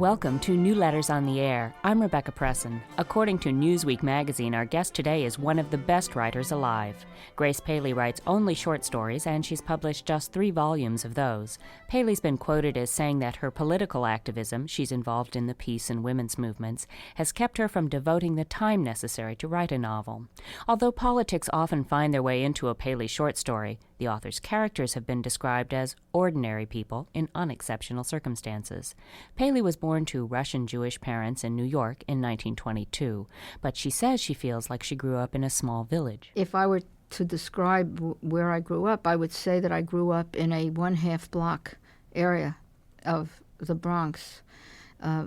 Welcome to New Letters on the Air. I'm Rebecca Presson. According to Newsweek magazine, our guest today is one of the best writers alive. Grace Paley writes only short stories, and she's published just 3 volumes of those. Paley's been quoted as saying that her political activism, she's involved in the peace and women's movements, has kept her from devoting the time necessary to write a novel. Although politics often find their way into a Paley short story, the author's characters have been described as ordinary people in unexceptional circumstances. Paley was born to Russian Jewish parents in New York in 1922, but she says she feels like she grew up in a small village. If I were to describe where I grew up, I would say that I grew up in a 1/2 block area of the Bronx,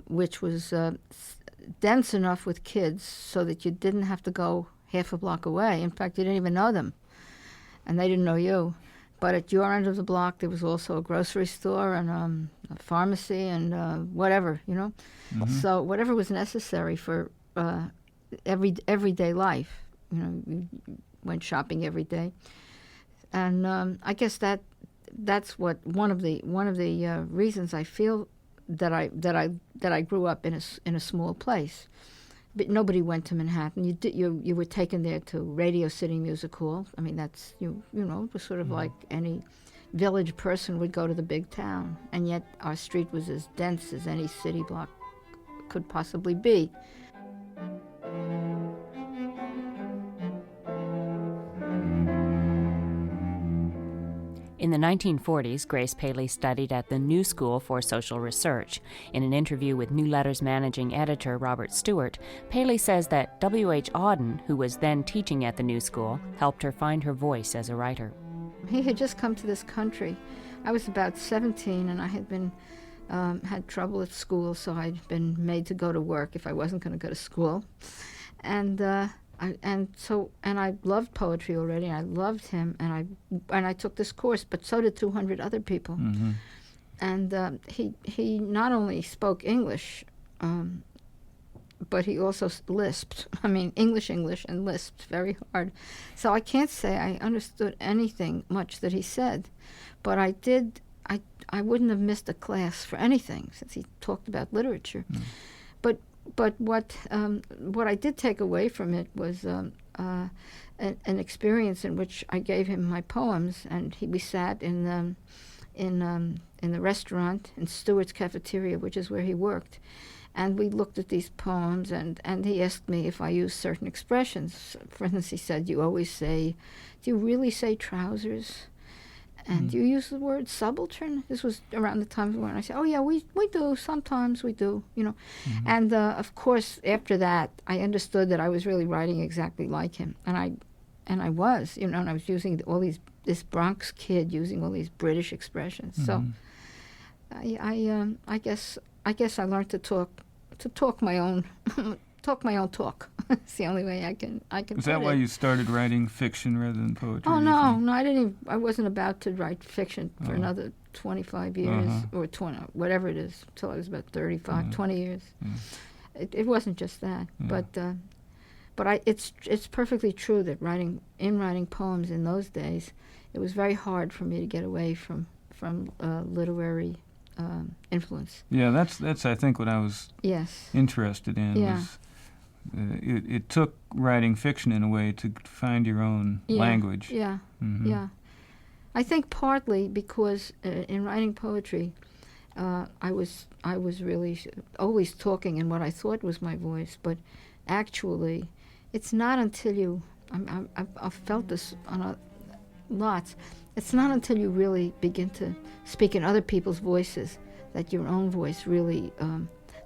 which was dense enough with kids so that you didn't have to go half a block away. In fact, you didn't even know them, and they didn't know you. But at your end of the block, there was also a grocery store and a pharmacy and whatever, you know. Mm-hmm. So whatever was necessary for everyday life, you know, you went shopping every day. And I guess that's what one of the reasons I feel that I grew up in a small place. But nobody went to Manhattan. You were taken there to Radio City Music Hall. I mean, that's you know, it was sort of like any village person would go to the big town, and yet our street was as dense as any city block could possibly be. In the 1940s, Grace Paley studied at the New School for Social Research. In an interview with New Letters managing editor Robert Stewart, Paley says that W.H. Auden, who was then teaching at the New School, helped her find her voice as a writer. He had just come to this country. I was about 17, and I had been had trouble at school, so I'd been made to go to work if I wasn't going to go to school. And I loved poetry already, and I loved him, and I took this course, but so did 200 other people. Mm-hmm. And he not only spoke English, but he also lisped. I mean, English, and lisped very hard. So I can't say I understood anything much that he said, but I did. I wouldn't have missed a class for anything since he talked about literature. Mm. But what I did take away from it was an experience in which I gave him my poems, and we sat in the restaurant in Stewart's cafeteria, which is where he worked, and we looked at these poems, and he asked me if I used certain expressions. For instance, he said, "You always say, do you really say trousers? And do you use the word subaltern?" This was around the time when I said, "Oh yeah, we do. Sometimes we do, you know." Mm-hmm. And of course, after that, I understood that I was really writing exactly like him, and I was, you know, and I was using this Bronx kid using all these British expressions. Mm-hmm. So, I guess I learned to talk my own. Talk my own talk. It's the only way I can. Is that why you started writing fiction rather than poetry? Oh no, I didn't. I wasn't about to write fiction for another 25 years or 20, whatever it is, till I was about 35, 20 years. Yeah. It wasn't just that, but it's perfectly true that writing poems in those days, it was very hard for me to get away from literary influence. Yeah, that's I think what I was interested in. Yeah. Was, it took writing fiction in a way to find your own language. Yeah, mm-hmm. Yeah. I think partly because in writing poetry, I was really always talking in what I thought was my voice, but actually, it's not until I've felt this on lots. It's not until you really begin to speak in other people's voices that your own voice really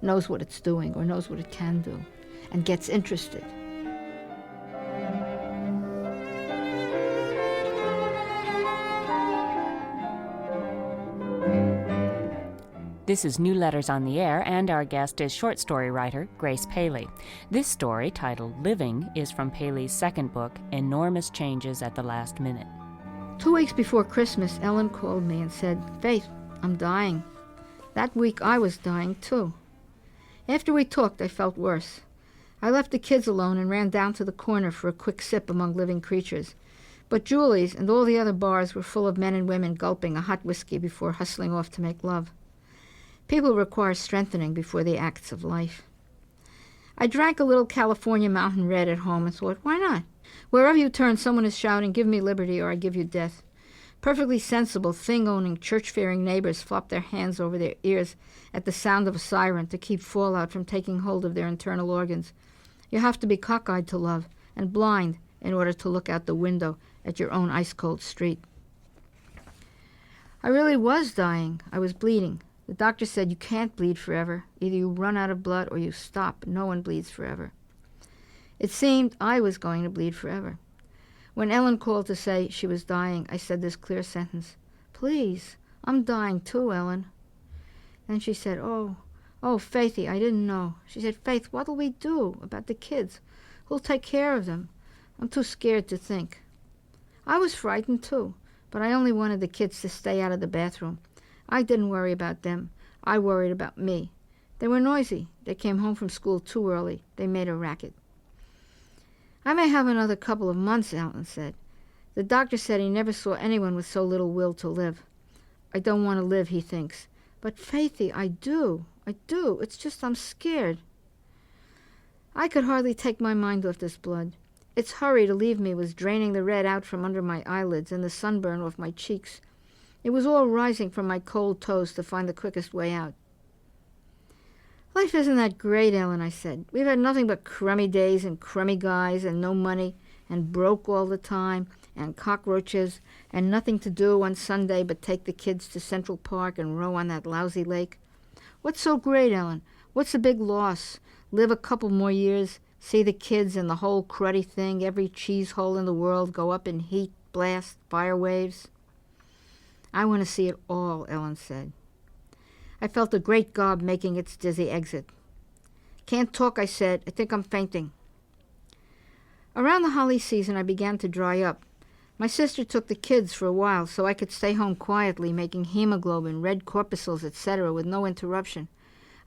knows what it's doing or knows what it can do and gets interested. This is New Letters on the Air, and our guest is short story writer Grace Paley. This story, titled Living, is from Paley's second book, Enormous Changes at the Last Minute. 2 weeks before Christmas, Ellen called me and said, "Faith, I'm dying." That week I was dying too. After we talked, I felt worse. I left the kids alone and ran down to the corner for a quick sip among living creatures. But Julie's and all the other bars were full of men and women gulping a hot whiskey before hustling off to make love. People require strengthening before the acts of life. I drank a little California Mountain Red at home and thought, why not? Wherever you turn, someone is shouting, give me liberty or I give you death. Perfectly sensible, thing-owning, church-fearing neighbors flop their hands over their ears at the sound of a siren to keep fallout from taking hold of their internal organs. You have to be cockeyed to love and blind in order to look out the window at your own ice-cold street. I really was dying. I was bleeding. The doctor said you can't bleed forever. Either you run out of blood or you stop. No one bleeds forever. It seemed I was going to bleed forever. When Ellen called to say she was dying, I said this clear sentence, please, I'm dying too, Ellen. Then she said, oh, Faithy, I didn't know. She said, Faith, what'll we do about the kids? Who'll take care of them? I'm too scared to think. I was frightened too, but I only wanted the kids to stay out of the bathroom. I didn't worry about them. I worried about me. They were noisy. They came home from school too early. They made a racket. I may have another couple of months, Ellen said. The doctor said he never saw anyone with so little will to live. I don't want to live, he thinks. But, Faithy, I do. It's just I'm scared. I could hardly take my mind off this blood. Its hurry to leave me was draining the red out from under my eyelids and the sunburn off my cheeks. It was all rising from my cold toes to find the quickest way out. Life isn't that great, Ellen, I said. We've had nothing but crummy days and crummy guys and no money and broke all the time and cockroaches and nothing to do on Sunday but take the kids to Central Park and row on that lousy lake. What's so great, Ellen? What's the big loss? Live a couple more years, see the kids and the whole cruddy thing, every cheese hole in the world go up in heat, blast, fire waves? I want to see it all, Ellen said. I felt a great gob making its dizzy exit. Can't talk, I said. I think I'm fainting. Around the holly season, I began to dry up. My sister took the kids for a while so I could stay home quietly making hemoglobin, red corpuscles, etc. with no interruption.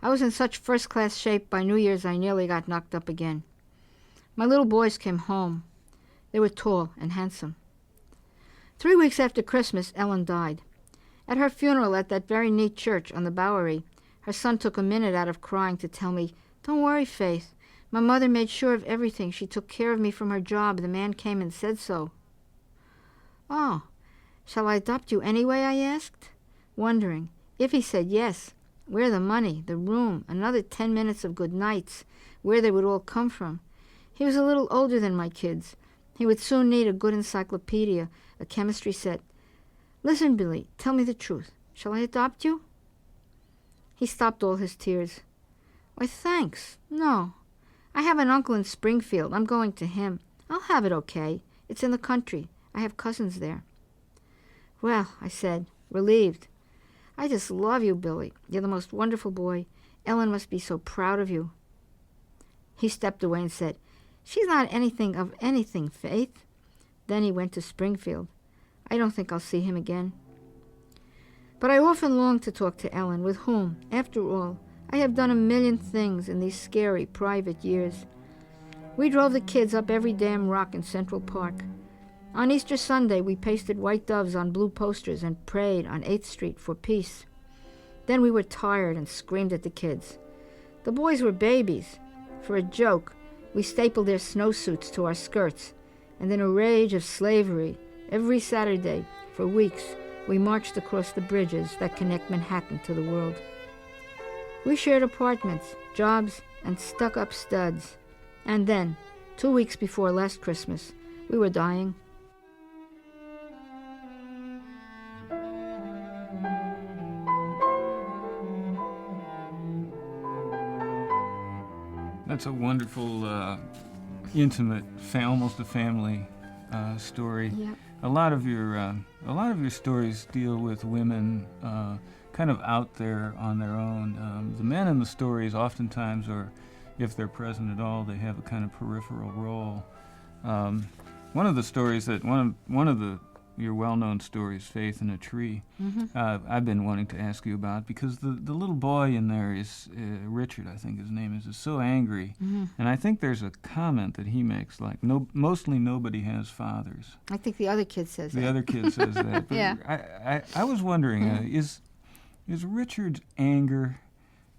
I was in such first-class shape by New Year's I nearly got knocked up again. My little boys came home. They were tall and handsome. 3 weeks after Christmas, Ellen died. At her funeral at that very neat church on the Bowery, her son took a minute out of crying to tell me, don't worry, Faith. My mother made sure of everything. She took care of me from her job. The man came and said so. Oh, shall I adopt you anyway, I asked, wondering. If he said yes, where the money, the room, another 10 minutes of good nights, where they would all come from. He was a little older than my kids. He would soon need a good encyclopedia, a chemistry set. Listen, Billy, tell me the truth. Shall I adopt you? He stopped all his tears. Why, thanks. No. I have an uncle in Springfield. I'm going to him. I'll have it okay. It's in the country. I have cousins there. Well, I said, relieved. I just love you, Billy. You're the most wonderful boy. Ellen must be so proud of you. He stepped away and said, she's not anything of anything, Faith. Then he went to Springfield. I don't think I'll see him again. But I often long to talk to Ellen, with whom, after all, I have done a million things in these scary, private years. We drove the kids up every damn rock in Central Park. On Easter Sunday, we pasted white doves on blue posters and prayed on 8th Street for peace. Then we were tired and screamed at the kids. The boys were babies. For a joke, we stapled their snowsuits to our skirts, and in a rage of slavery, every Saturday, for weeks, we marched across the bridges that connect Manhattan to the world. We shared apartments, jobs, and stuck-up studs. And then, 2 weeks before last Christmas, we were dying. That's a wonderful, intimate, almost a family story. Yep. A lot of your stories deal with women kind of out there on their own. The men in the stories oftentimes, or if they're present at all, they have a kind of peripheral role. One of the stories that one of your well-known stories, Faith in a Tree, I've been wanting to ask you about, because the little boy in there is Richard, I think his name is so angry, and I think there's a comment that he makes like, mostly nobody has fathers. I think the other kid says that. The other kid says that. But yeah. I was wondering, Is Richard's anger,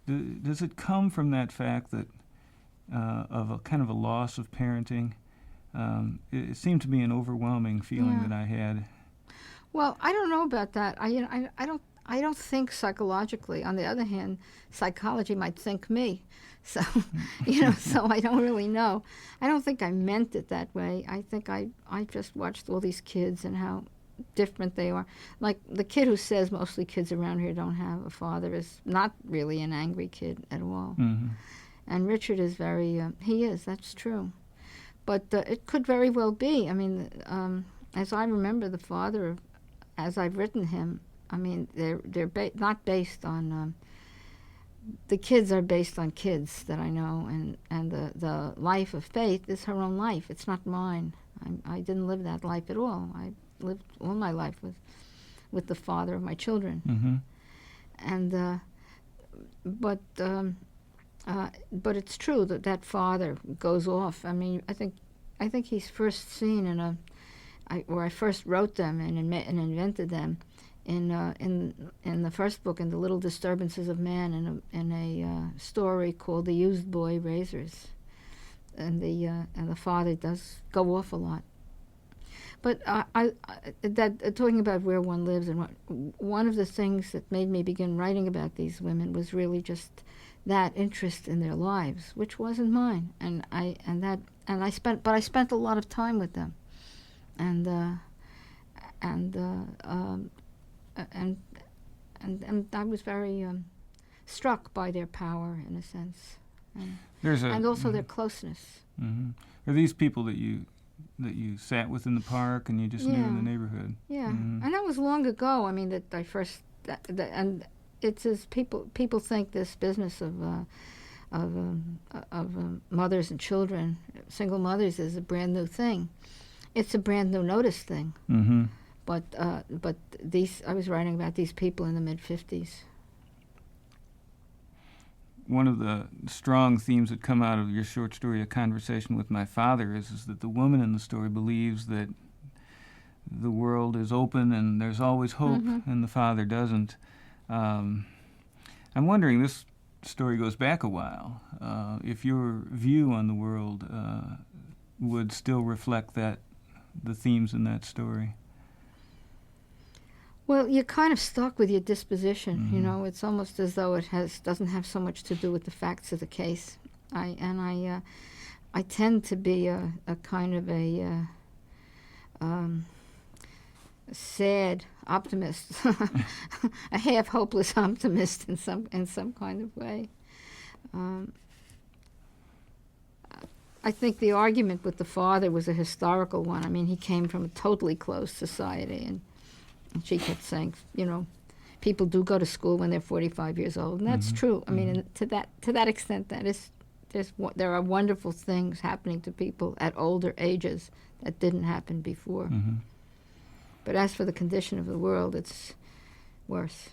does it come from that fact that of a kind of a loss of parenting? It seemed to be an overwhelming feeling that I had. Well, I don't know about that. I don't think psychologically. On the other hand, psychology might think me. So, so I don't really know. I don't think I meant it that way. I think I just watched all these kids and how different they are. Like the kid who says mostly kids around here don't have a father is not really an angry kid at all. Mm-hmm. And Richard is he is, that's true. But it could very well be. I mean, as I remember the father, as I've written him, I mean, they're not based on, the kids are based on kids that I know, and the life of Faith is her own life. It's not mine. I didn't live that life at all. I lived all my life with the father of my children. Mm-hmm. And, but it's true that father goes off. I mean, I think he's first seen where I first wrote them and invented them in the first book, in The Little Disturbances of Man, in a story called The Used Boy Razors, and the father does go off a lot. But talking about where one lives, and one of the things that made me begin writing about these women was really just that interest in their lives, which wasn't mine, and I spent a lot of time with them, and I was very struck by their power, in a sense, and also their closeness. Mm-hmm. Are these people that you sat with in the park and you just knew in the neighborhood? Yeah, mm-hmm. And that was long ago. I mean, that I first and it's as people think this business of mothers and children, single mothers, is a brand new thing. It's a brand new notice thing. Mm-hmm. But I was writing about these people in the mid-50s. One of the strong themes that come out of your short story, A Conversation with My Father, is that the woman in the story believes that the world is open and there's always hope, mm-hmm. and the father doesn't. I'm wondering, this story goes back a while, if your view on the world would still reflect the themes in that story. Well, you're kind of stuck with your disposition. Mm-hmm. You know, it's almost as though it doesn't have so much to do with the facts of the case. I tend to be a kind of a sad optimist, a half hopeless optimist in some kind of way. I think the argument with the father was a historical one. I mean, he came from a totally closed society, and she kept saying, people do go to school when they're 45 years old, and that's mm-hmm. true. I mean, mm-hmm. and to that extent, there are wonderful things happening to people at older ages that didn't happen before. Mm-hmm. But as for the condition of the world, it's worse.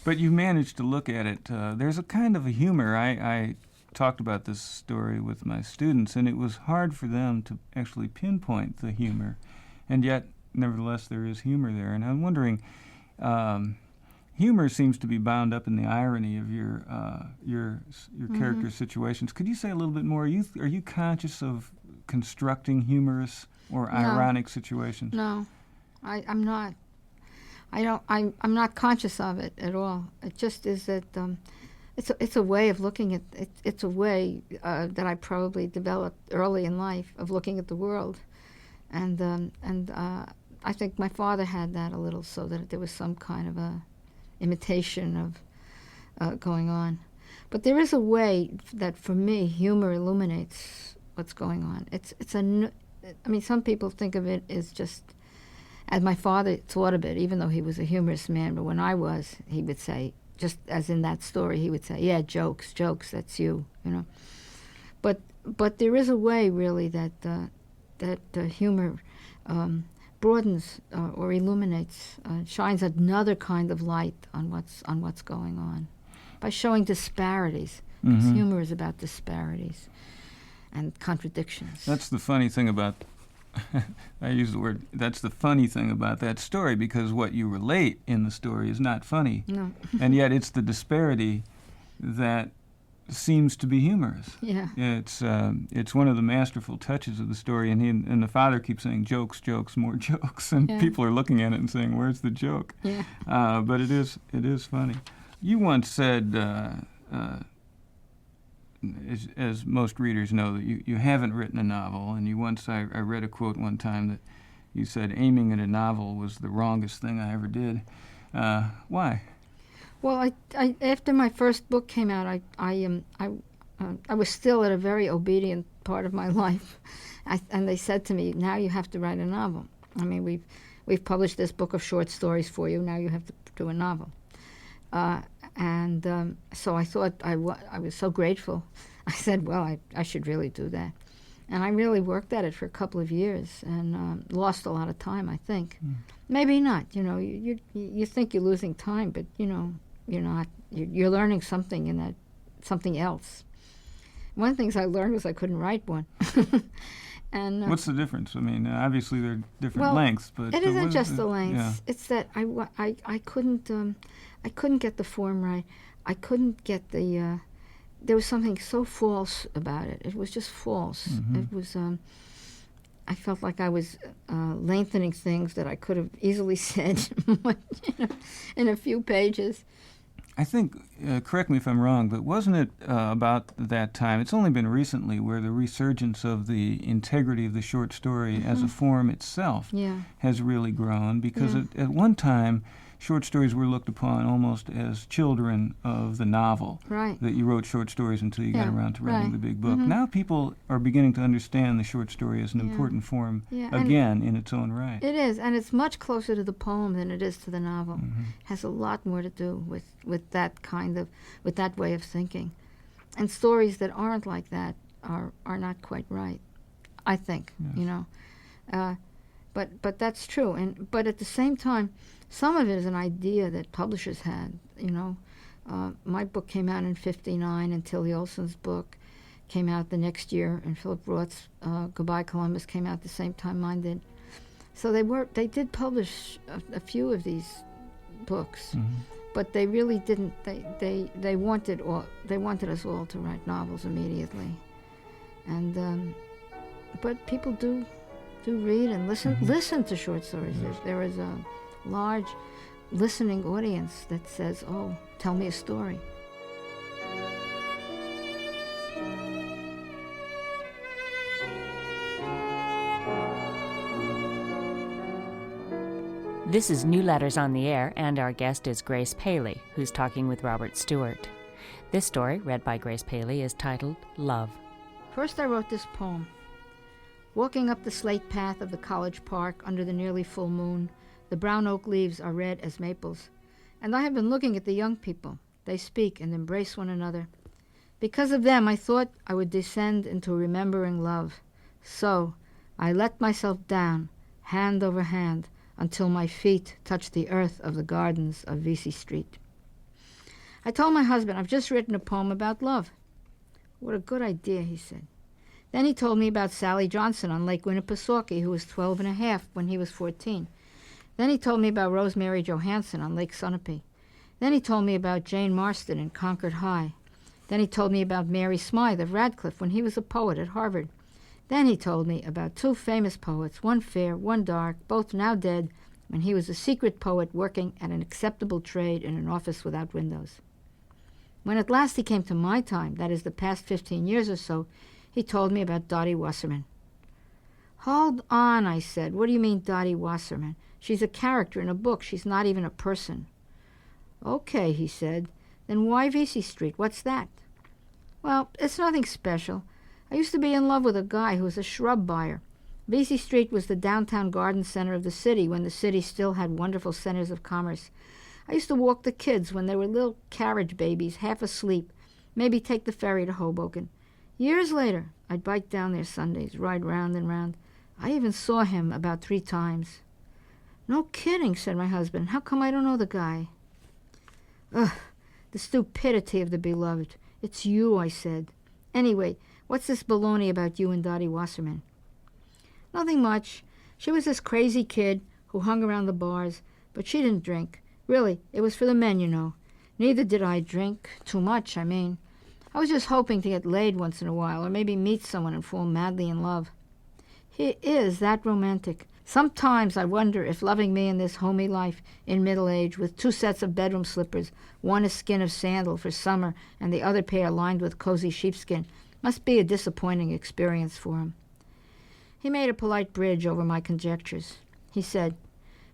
But you managed to look at it. There's a kind of a humor. I talked about this story with my students, and it was hard for them to actually pinpoint the humor, and yet nevertheless, there is humor there, and I'm wondering, humor seems to be bound up in the irony of your mm-hmm. character situations. Could you say a little bit more? Are you conscious of constructing humorous or ironic situations? No, I'm not. I'm not conscious of it at all. It just is that it's a way of looking at it. It's a way that I probably developed early in life of looking at the world, and I think my father had that a little, so that there was some kind of a imitation of going on. But there is a way that, for me, humor illuminates what's going on. I mean, some people think of it as just, as my father thought of it, even though he was a humorous man. But when I was, he would say, just as in that story, he would say, "Yeah, jokes, that's you," But there is a way, really, that humor broadens or illuminates, shines another kind of light on what's going on, by showing disparities. Because mm-hmm. humor is about disparities and contradictions. That's the funny thing about I use the word, that's the funny thing about that story, because what you relate in the story is not funny. No. And yet it's the disparity that seems to be humorous. Yeah. It's one of the masterful touches of the story, and the father keeps saying, jokes, jokes, more jokes, and people are looking at it and saying, where's the joke? Yeah. But it is funny. You once said, as most readers know, that you haven't written a novel, and I read a quote one time that you said aiming at a novel was the wrongest thing I ever did. Why? Well, I after my first book came out, I was still at a very obedient part of my life, and they said to me, "Now you have to write a novel. I mean, we've published this book of short stories for you. Now you have to do a novel." So I thought I was so grateful. I said, "Well, I should really do that," and I really worked at it for a couple of years and lost a lot of time. I think, maybe not. You know, you think you're losing time, but you know. You're not. You're learning something in that, something else. One of the things I learned was I couldn't write one. And what's the difference? I mean, obviously they're different lengths, but it isn't just the lengths. Yeah. It's that I couldn't get the form right. I couldn't get the. There was something so false about it. It was just false. Mm-hmm. It was. I felt like I was lengthening things that I could have easily said in a few pages. I think, correct me if I'm wrong, but wasn't it about that time, it's only been recently, where the resurgence of the integrity of the short story as a form itself has really grown? Because at one time, short stories were looked upon almost as children of the novel. Right. That you wrote short stories until you got around to writing the big book. Mm-hmm. Now people are beginning to understand the short story as an important form, again, in its own right. It is, and it's much closer to the poem than it is to the novel. Mm-hmm. It has a lot more to do with that way of thinking. And stories that aren't like that are not quite right, I think, you know. But that's true. But at the same time, some of it is an idea that publishers had. You know, my book came out in '59, and Tilly Olson's book came out the next year, and Philip Roth's Goodbye Columbus came out the same time mine did. So they did publish a few of these books, but they really didn't. They wanted us all to write novels immediately, and but people do read and listen to short stories. There is a large listening audience that says, "Oh, tell me a story." This is New Letters on the Air, and our guest is Grace Paley, who's talking with Robert Stewart. This story, read by Grace Paley, is titled Love. First I wrote this poem. Walking up the slate path of the college park under the nearly full moon, the brown oak leaves are red as maples, and I have been looking at the young people. They speak and embrace one another. Because of them, I thought I would descend into remembering love. So I let myself down, hand over hand, until my feet touched the earth of the gardens of Vesey Street. I told my husband, I've just written a poem about love. What a good idea, he said. Then he told me about Sally Johnson on Lake Winnipesaukee, who was 12 and a half when he was 14. Then he told me about Rosemary Johansson on Lake Sunapee. Then he told me about Jane Marston in Concord High. Then he told me about Mary Smythe of Radcliffe when he was a poet at Harvard. Then he told me about two famous poets, one fair, one dark, both now dead, when he was a secret poet working at an acceptable trade in an office without windows. When at last he came to my time, that is the past 15 years or so, he told me about Dottie Wasserman. Hold on, I said. What do you mean, Dottie Wasserman? She's a character in a book. She's not even a person. Okay, he said. Then why Vesey Street? What's that? Well, it's nothing special. I used to be in love with a guy who was a shrub buyer. Vesey Street was the downtown garden center of the city when the city still had wonderful centers of commerce. I used to walk the kids when they were little carriage babies, half asleep, maybe take the ferry to Hoboken. Years later, I'd bike down there Sundays, ride round and round. I even saw him about 3 times. No kidding, said my husband. How come I don't know the guy? Ugh, the stupidity of the beloved. It's you, I said. Anyway, what's this baloney about you and Dottie Wasserman? Nothing much. She was this crazy kid who hung around the bars, but she didn't drink. Really, it was for the men, you know. Neither did I drink. Too much, I mean. I was just hoping to get laid once in a while, or maybe meet someone and fall madly in love. He is that romantic. Sometimes I wonder if loving me in this homey life in middle age, with 2 sets of bedroom slippers, one a skin of sandal for summer and the other pair lined with cozy sheepskin, must be a disappointing experience for him. He made a polite bridge over my conjectures. He said,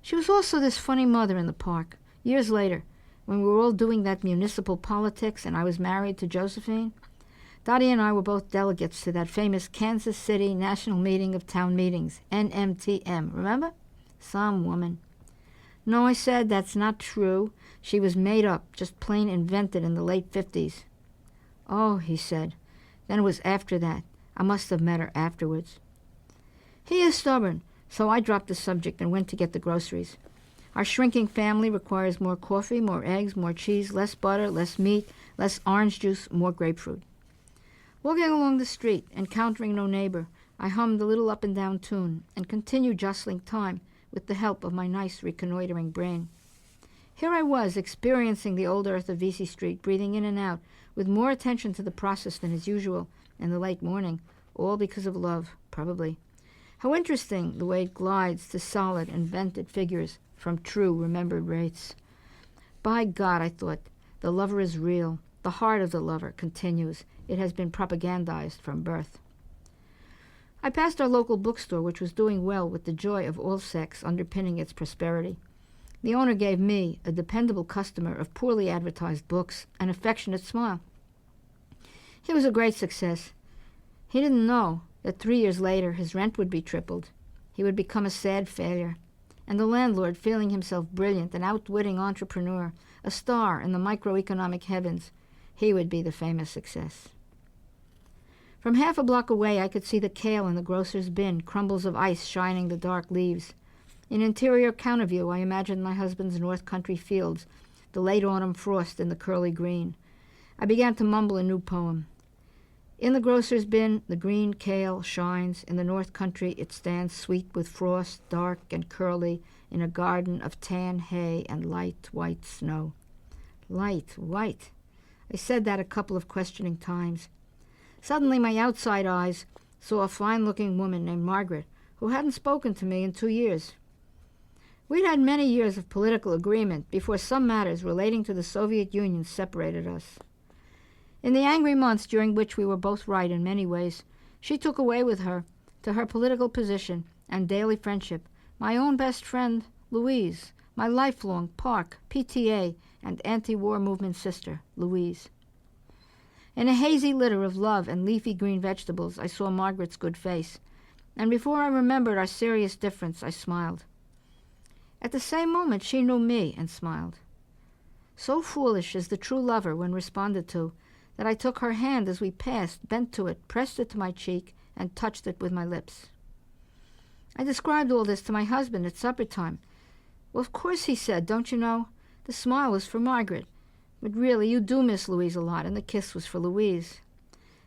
"She was also this funny mother in the park. Years later, when we were all doing that municipal politics and I was married to Josephine, Dottie and I were both delegates to that famous Kansas City National Meeting of Town Meetings, NMTM, remember? Some woman." "No," I said, "that's not true. She was made up, just plain invented in the late 50s. "Oh," he said, "then it was after that. I must have met her afterwards." He is stubborn, so I dropped the subject and went to get the groceries. Our shrinking family requires more coffee, more eggs, more cheese, less butter, less meat, less orange juice, more grapefruit. Walking along the street, encountering no neighbor, I hummed a little up-and-down tune and continued jostling time with the help of my nice reconnoitering brain. Here I was, experiencing the old earth of Vesey Street, breathing in and out, with more attention to the process than is usual in the late morning, all because of love, probably. How interesting the way it glides to solid, invented figures from true, remembered rates. By God, I thought, the lover is real. The heart of the lover continues. It has been propagandized from birth. I passed our local bookstore, which was doing well with the joy of all sex underpinning its prosperity. The owner gave me, a dependable customer of poorly advertised books, an affectionate smile. He was a great success. He didn't know that 3 years later his rent would be tripled. He would become a sad failure. And the landlord, feeling himself brilliant, an outwitting entrepreneur, a star in the microeconomic heavens, he would be the famous success. From half a block away I could see the kale in the grocer's bin, crumbles of ice shining the dark leaves. In interior counter view I imagined my husband's North Country fields, the late autumn frost in the curly green. I began to mumble a new poem. In the grocer's bin the green kale shines, in the North Country it stands sweet with frost, dark and curly, in a garden of tan hay and light white snow. Light white. I said that a couple of questioning times. Suddenly my outside eyes saw a fine-looking woman named Margaret, who hadn't spoken to me in 2 years. We'd had many years of political agreement before some matters relating to the Soviet Union separated us. In the angry months during which we were both right in many ways, she took away with her, to her political position and daily friendship, my own best friend, Louise, my lifelong park, PTA, and anti-war movement sister, Louise. In a hazy litter of love and leafy green vegetables, I saw Margaret's good face, and before I remembered our serious difference, I smiled. At the same moment, she knew me and smiled. So foolish is the true lover when responded to, that I took her hand as we passed, bent to it, pressed it to my cheek, and touched it with my lips. I described all this to my husband at supper time. "Well, of course," he said, "don't you know? The smile was for Margaret. But really, you do miss Louise a lot, and the kiss was for Louise."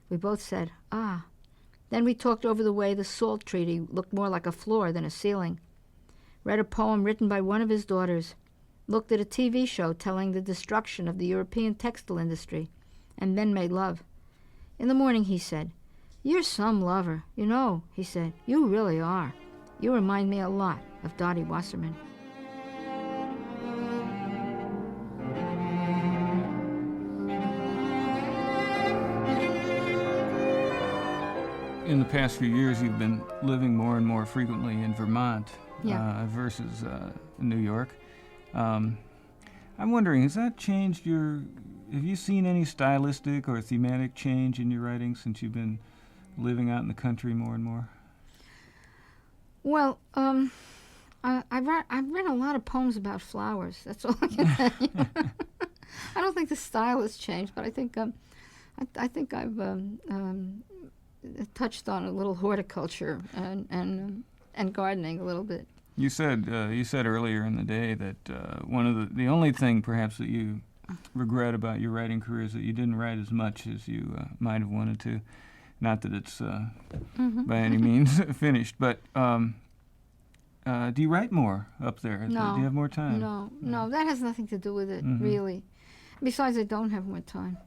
We both said, "Ah." Then we talked over the way the SALT Treaty looked more like a floor than a ceiling. Read a poem written by one of his daughters. Looked at a TV show telling the destruction of the European textile industry, and then made love. In the morning he said, "You're some lover. You know," he said, "you really are. You remind me a lot of Dottie Wasserman." In the past few years, you've been living more and more frequently in Vermont versus New York. I'm wondering, has that changed have you seen any stylistic or thematic change in your writing since you've been living out in the country more and more? Well, I've read a lot of poems about flowers. That's all I can tell you. I don't think the style has changed, but I think I've touched on a little horticulture and gardening a little bit. You said earlier in the day that one of the only thing perhaps that you regret about your writing career is that you didn't write as much as you might have wanted to. Not that it's by any means finished, but do you write more up there? No. Do you have more time? No, that has nothing to do with it, really. Besides, I don't have more time.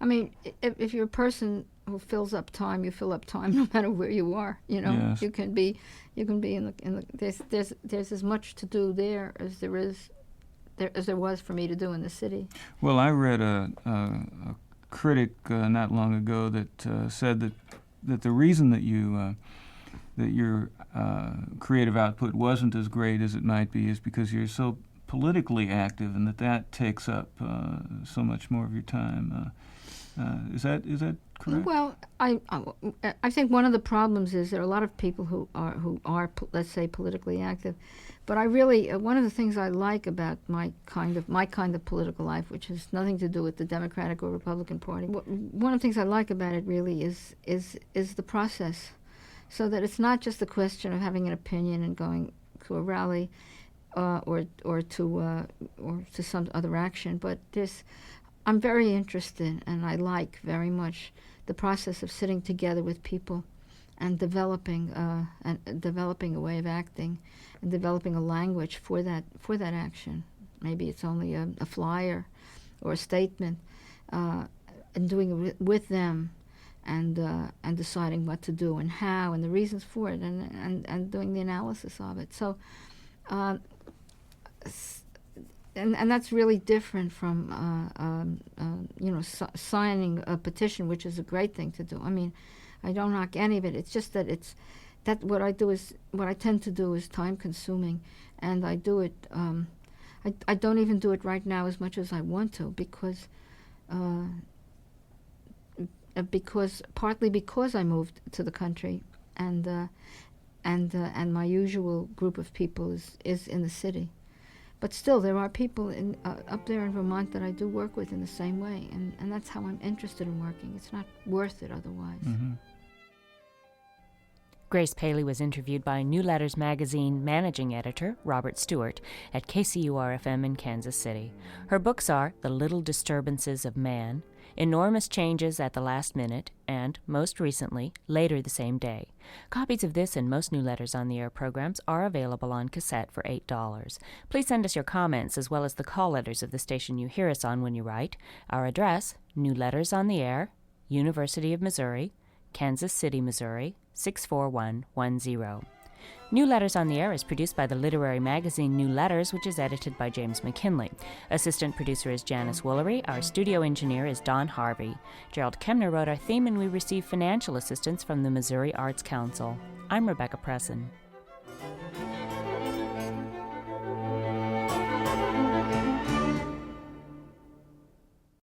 I mean, if you're a person who fills up time, you fill up time no matter where you are. You know, Yes. you can be in the there's as much to do there as there was for me to do in the city. Well, I read a critic not long ago that said that the reason that that your creative output wasn't as great as it might be is because you're so politically active, and that takes up so much more of your time. Is that correct? Well, I think one of the problems is there are a lot of people who are let's say politically active, but I really one of the things I like about my kind of political life, which has nothing to do with the Democratic or Republican Party. One of the things I like about it really is the process, so that it's not just a question of having an opinion and going to a rally or to some other action, but I'm very interested, and I like very much the process of sitting together with people and developing a way of acting and developing a language for that action. Maybe it's only a flyer or a statement, and doing it with them, and deciding what to do and how and the reasons for it, and doing the analysis of it. So. And that's really different from signing a petition, which is a great thing to do. I mean, I don't knock any of it. It's just that what I tend to do is time consuming, and I do it. I don't even do it right now as much as I want to partly because I moved to the country, and my usual group of people is in the city. But still, there are people up there in Vermont that I do work with in the same way, and that's how I'm interested in working. It's not worth it otherwise. Grace Paley was interviewed by New Letters magazine managing editor Robert Stewart at KCUR-FM in Kansas City. Her books are The Little Disturbances of Man, Enormous Changes at the Last Minute, and, most recently, Later the Same Day. Copies of this and most New Letters on the Air programs are available on cassette for $8. Please send us your comments as well as the call letters of the station you hear us on when you write. Our address, New Letters on the Air, University of Missouri, Kansas City, Missouri, 64110. New Letters on the Air is produced by the literary magazine New Letters, which is edited by James McKinley. Assistant producer is Janice Woolery. Our studio engineer is Don Harvey. Gerald Kemner wrote our theme, and we received financial assistance from the Missouri Arts Council. I'm Rebecca Presson.